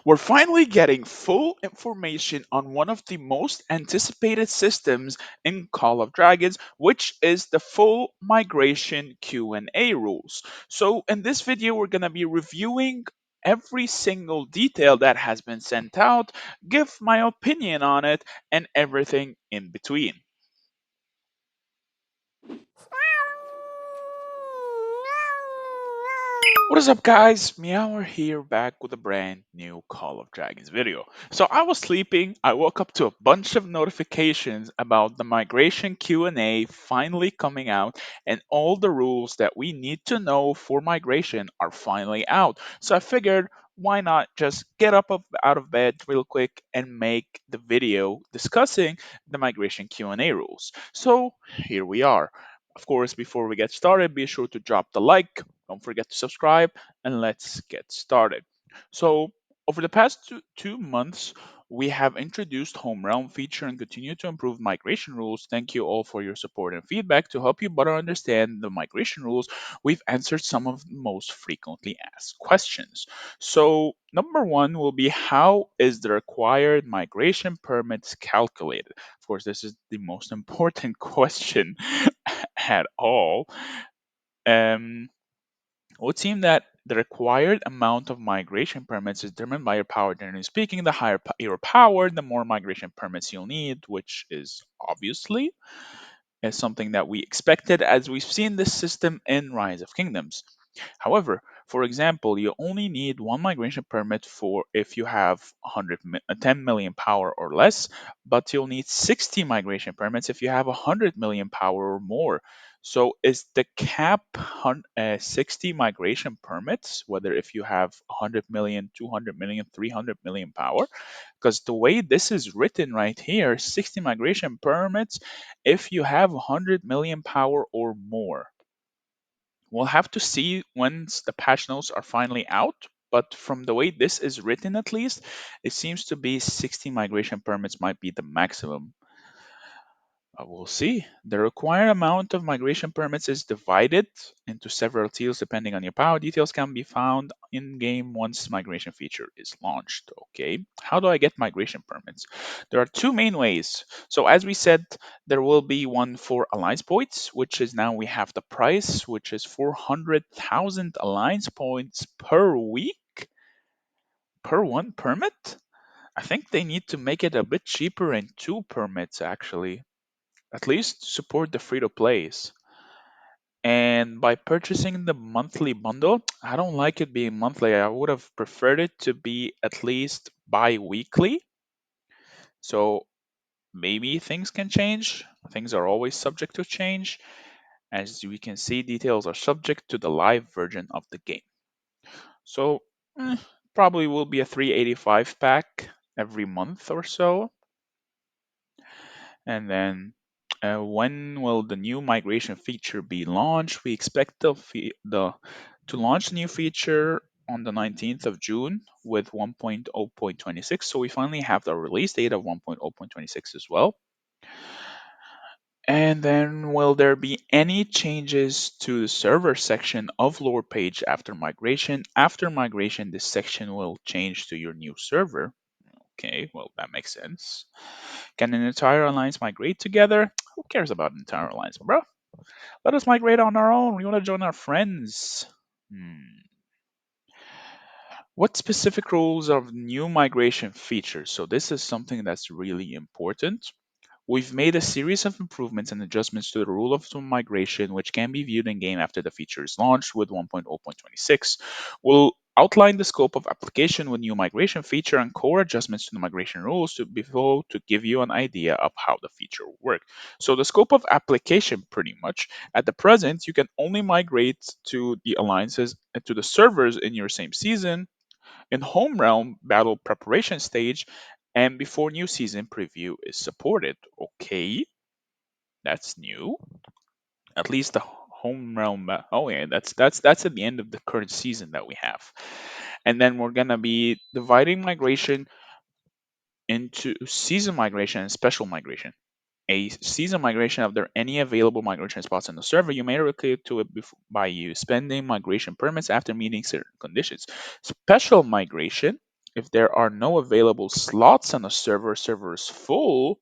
We're finally getting full information on one of the most anticipated systems in Call of Dragons, which is the full migration Q&A rules. So in this video, we're going to be reviewing every single detail that has been sent out, give my opinion on it, and everything in between. What is up, guys? Meower here, back with a brand new Call of Dragons video. So I was sleeping, I woke up to a bunch of notifications about the migration Q&A finally coming out, and all the rules that we need to know for migration are finally out. So I figured, why not just get out of bed real quick and make the video discussing the migration Q&A rules. So here we are. Of course, before we get started, be sure to drop the like, don't forget to subscribe, and let's get started. So, over the past two months, we have introduced Home Realm feature and continue to improve migration rules. Thank you all for your support and feedback. To help you better understand the migration rules, we've answered some of the most frequently asked questions. So, number one will be, how is the required migration permits calculated? Of course, this is the most important question at all. Um, it would seem that the required amount of migration permits is determined by your power. Generally speaking, the higher your power, the more migration permits you'll need, which is obviously is something that we expected as we've seen this system in Rise of Kingdoms. However, for example, you only need one migration permit for if you have 10 million power or less, but you'll need 60 migration permits if you have 100 million power or more. So is the cap 60 migration permits, whether if you have 100 million, 200 million, 300 million power? Because the way this is written right here, 60 migration permits if you have 100 million power or more. We'll have to see once the patch notes are finally out, but from the way this is written at least, it seems to be 60 migration permits might be the maximum. We'll see. The required amount of migration permits is divided into several tiers depending on your power. Details can be found in game once migration feature is launched. Okay, how do I get migration permits? There are two main ways. So as we said, there will be one for alliance points, which is now we have the price, which is 400,000 alliance points per week per one permit. I think they need to make it a bit cheaper in two permits actually, at least support the free to plays. And by purchasing the monthly bundle, I don't like it being monthly. I would have preferred it to be at least bi weekly. So maybe things can change. Things are always subject to change. As we can see, details are subject to the live version of the game. So probably will be a 385 pack every month or so. And then when will the new migration feature be launched? We expect to launch the new feature on the 19th of June with 1.0.26. So we finally have the release date of 1.0.26 as well. And then will there be any changes to the server section of lore page after migration? After migration, this section will change to your new server. Okay, well, that makes sense. Can an entire alliance migrate together? Who cares about an entire alliance, bro? Let us migrate on our own. We want to join our friends. What specific rules of new migration features? So this is something that's really important. We've made a series of improvements and adjustments to the rule of migration, which can be viewed in game after the feature is launched with 1.0.26. We'll outline the scope of application with new migration feature and core adjustments to the migration rules to give you an idea of how the feature will work. So the scope of application, pretty much, at the present, you can only migrate to the alliances and to the servers in your same season in home realm battle preparation stage and before new season preview is supported. Okay, that's new. At least the home realm. Oh yeah, that's at the end of the current season that we have, and then we're gonna be dividing migration into season migration and special migration. A season migration, if there are any available migration spots in the server, you may relocate to it by you spending migration permits after meeting certain conditions. Special migration If there are no available slots on a server is full,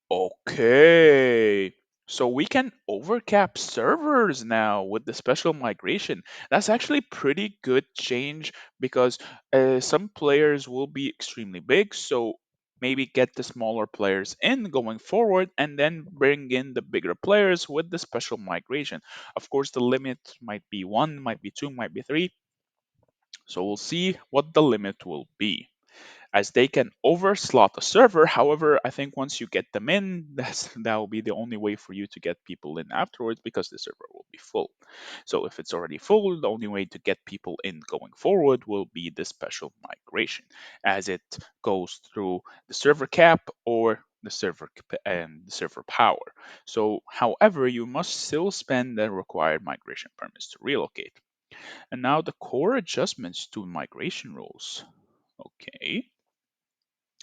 okay. So we can overcap servers now with the special migration. That's actually pretty good change because some players will be extremely big. So maybe get the smaller players in going forward and then bring in the bigger players with the special migration. Of course, the limit might be one, might be two, might be three. So we'll see what the limit will be as they can overslot the server. However, I think once you get them in, that will be the only way for you to get people in afterwards because the server will be full. So if it's already full, the only way to get people in going forward will be the special migration as it goes through the server cap or the and the server power. So, however, you must still spend the required migration permits to relocate. And now the core adjustments to migration rules. Okay.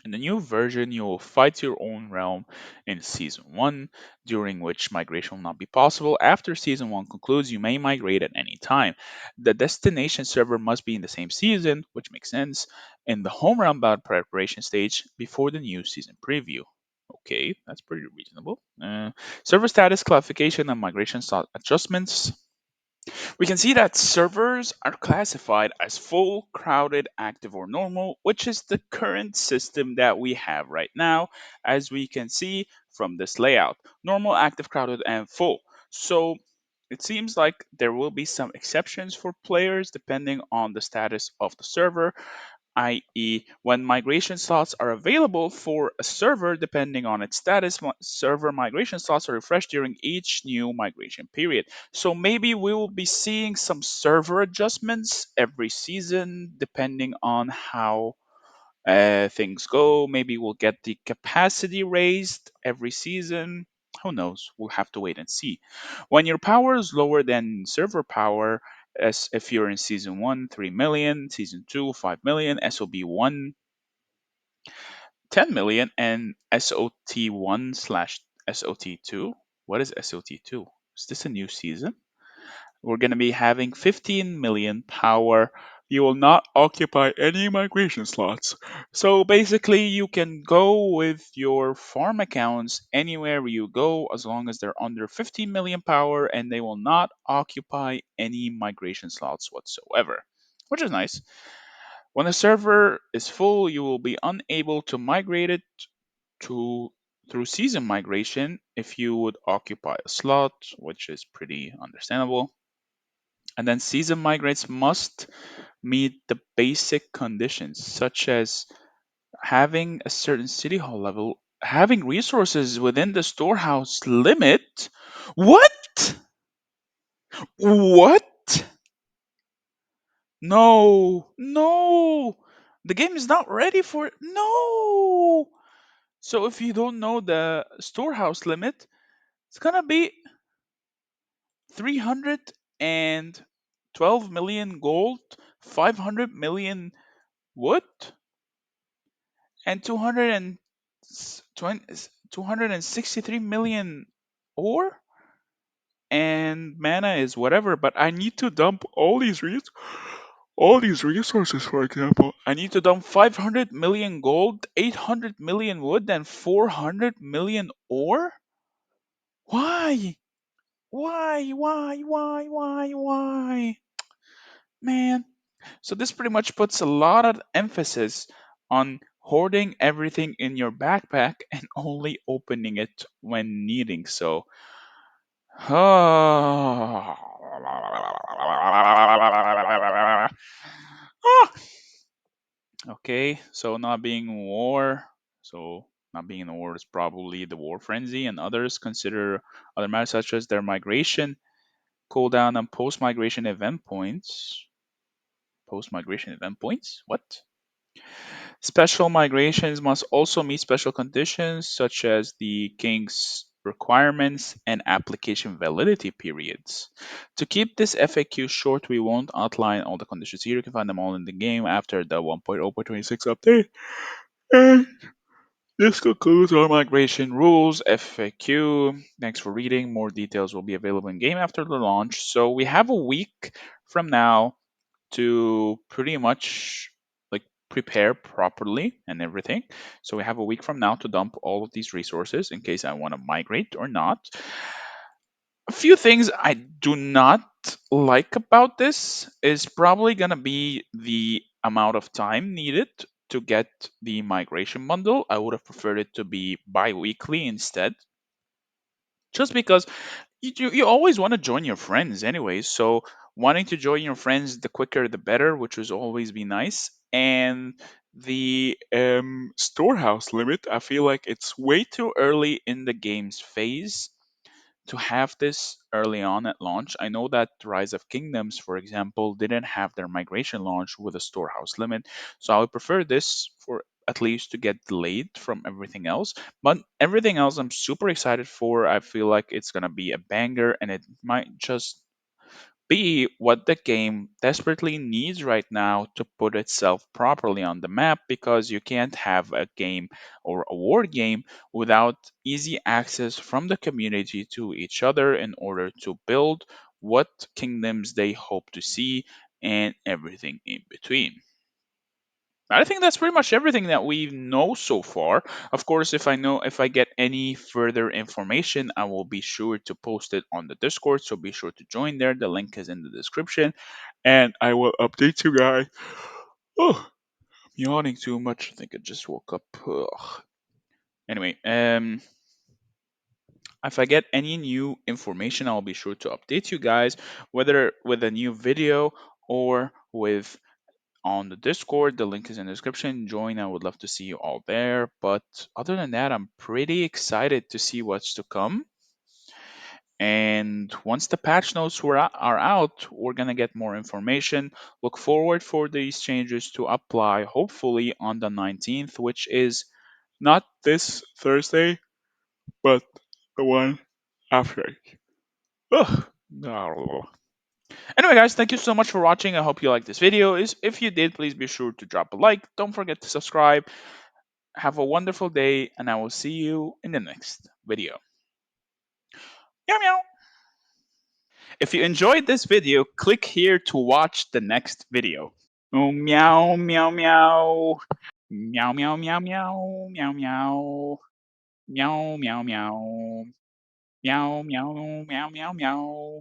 In the new version, you will fight your own realm in Season 1, during which migration will not be possible. After Season 1 concludes, you may migrate at any time. The destination server must be in the same season, which makes sense, in the home realm bound preparation stage before the new season preview. Okay, that's pretty reasonable. Server status classification and migration slot adjustments. We can see that servers are classified as full, crowded, active, or normal, which is the current system that we have right now, as we can see from this layout. Normal, active, crowded, and full. So it seems like there will be some exceptions for players depending on the status of the server, i.e., when migration slots are available for a server, depending on its status, server migration slots are refreshed during each new migration period. So maybe we will be seeing some server adjustments every season, depending on how things go. Maybe we'll get the capacity raised every season. Who knows? We'll have to wait and see. When your power is lower than server power, as if you're in season 1, 3 million, season 2, 5 million, SOB 1, 10 million, and SOT 1 slash SOT 2. What is SOT 2? Is this a new season? We're going to be having 15 million power. You will not occupy any migration slots. So basically, you can go with your farm accounts anywhere you go as long as they're under 15 million power and they will not occupy any migration slots whatsoever, which is nice. When the server is full, you will be unable to migrate it to through season migration if you would occupy a slot, which is pretty understandable. And then season migrants must meet the basic conditions, such as having a certain city hall level, having resources within the storehouse limit. What? What? No, no. The game is not ready for it. No. So if you don't know the storehouse limit, it's gonna be 312 million gold, 500 million wood, and 263 million ore, and mana is whatever, but I need to dump all these resources. For example, I need to dump 500 million gold, 800 million wood, and 400 million ore. Why? Why? Man. So this pretty much puts a lot of emphasis on hoarding everything in your backpack and only opening it when needing so. Okay, so not being war. So not being in war is probably the war frenzy, and others consider other matters such as their migration, cooldown, and post migration event points. Post migration event points? What? Special migrations must also meet special conditions such as the king's requirements and application validity periods. To keep this FAQ short, we won't outline all the conditions here. You can find them all in the game after the 1.0.26 update. And this concludes our migration rules FAQ. Thanks for reading. More details will be available in game after the launch. So we have a week from now to pretty much like prepare properly and everything. So we have a week from now to dump all of these resources in case I want to migrate or not. A few things I do not like about this is probably going to be the amount of time needed to get the migration bundle. I would have preferred it to be bi-weekly instead, just because you always want to join your friends anyway. So wanting to join your friends, the quicker the better, which would always be nice. And the storehouse limit, I feel like it's way too early in the game's phase to have this early on at launch. I know that Rise of Kingdoms, for example, didn't have their migration launch with a storehouse limit, so I would prefer this for at least to get delayed from everything else. But everything else I'm super excited for. I feel like it's gonna be a banger, and it might just be what the game desperately needs right now to put itself properly on the map, because you can't have a game or a war game without easy access from the community to each other in order to build what kingdoms they hope to see and everything in between. I think that's pretty much everything that we know so far. Of course, if I get any further information, I will be sure to post it on the Discord. So be sure to join there. The link is in the description, and I will update you guys. Oh, I'm yawning too much. I think I just woke up. Ugh. Anyway, if I get any new information, I'll be sure to update you guys, whether with a new video or with on the Discord. The link is in the description. Join. I would love to see you all there. But other than that, I'm pretty excited to see what's to come. And once the patch notes are out, we're going to get more information. Look forward for these changes to apply hopefully on the 19th, which is not this Thursday, but the one after. Ugh. No. Anyway, guys, thank you so much for watching. I hope you liked this video. If you did, please be sure to drop a like. Don't forget to subscribe. Have a wonderful day, and I will see you in the next video. Meow meow. If you enjoyed this video, click here to watch the next video. Oh, meow meow meow. Meow meow meow meow meow meow. Meow meow meow. Meow meow meow meow meow.